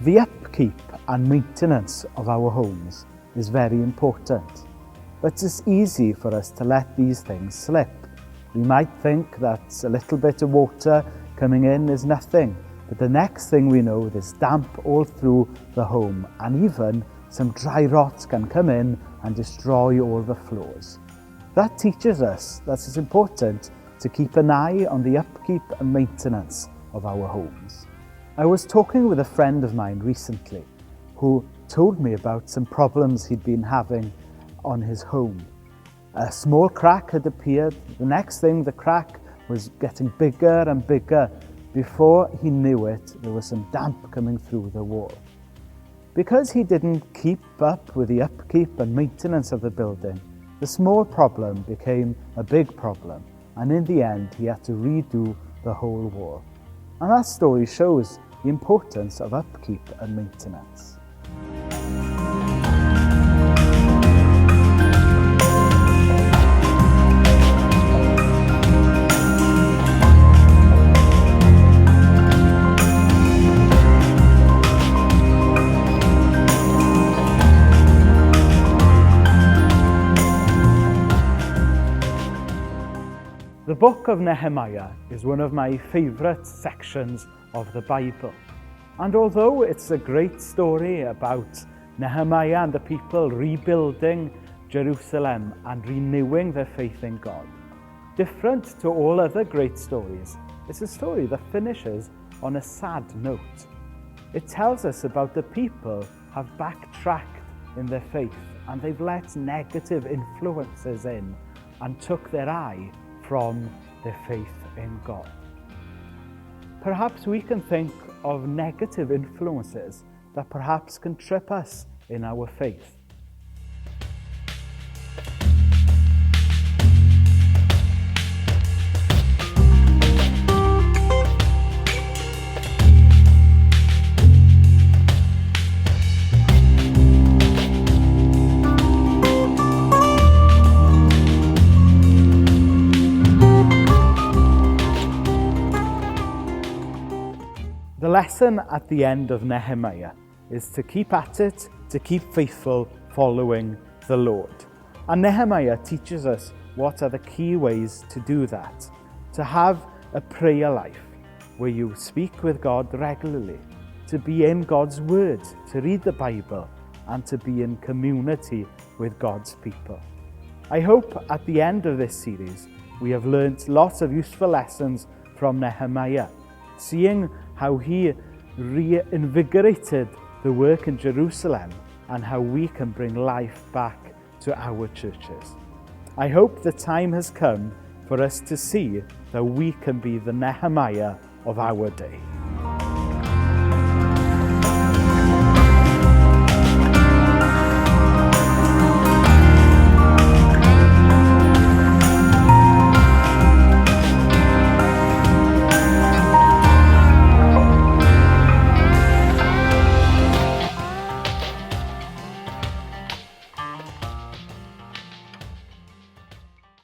The upkeep and maintenance of our homes is very important, but it's easy for us to let these things slip. We might think that a little bit of water coming in is nothing, but the next thing we know, there's damp all through the home, and even some dry rot can come in and destroy all the floors. That teaches us that it's important to keep an eye on the upkeep and maintenance of our homes. I was talking with a friend of mine recently who told me about some problems he'd been having on his home. A small crack had appeared. The next thing, the crack was getting bigger and bigger. Before he knew it, there was some damp coming through the wall. Because he didn't keep up with the upkeep and maintenance of the building, the small problem became a big problem, and in the end he had to redo the whole wall. And that story shows the importance of upkeep and maintenance. The book of Nehemiah is one of my favourite sections of the Bible. And although it's a great story about Nehemiah and the people rebuilding Jerusalem and renewing their faith in God, different to all other great stories, it's a story that finishes on a sad note. It tells us about the people have backtracked in their faith and they've let negative influences in and took their eye from their faith in God. Perhaps we can think of negative influences that perhaps can trip us in our faith. The lesson at the end of Nehemiah is to keep at it, to keep faithful following the Lord. And Nehemiah teaches us what are the key ways to do that. To have a prayer life where you speak with God regularly, to be in God's Word, to read the Bible, and to be in community with God's people. I hope at the end of this series we have learnt lots of useful lessons from Nehemiah, seeing how he reinvigorated the work in Jerusalem and how we can bring life back to our churches. I hope the time has come for us to see that we can be the Nehemiah of our day.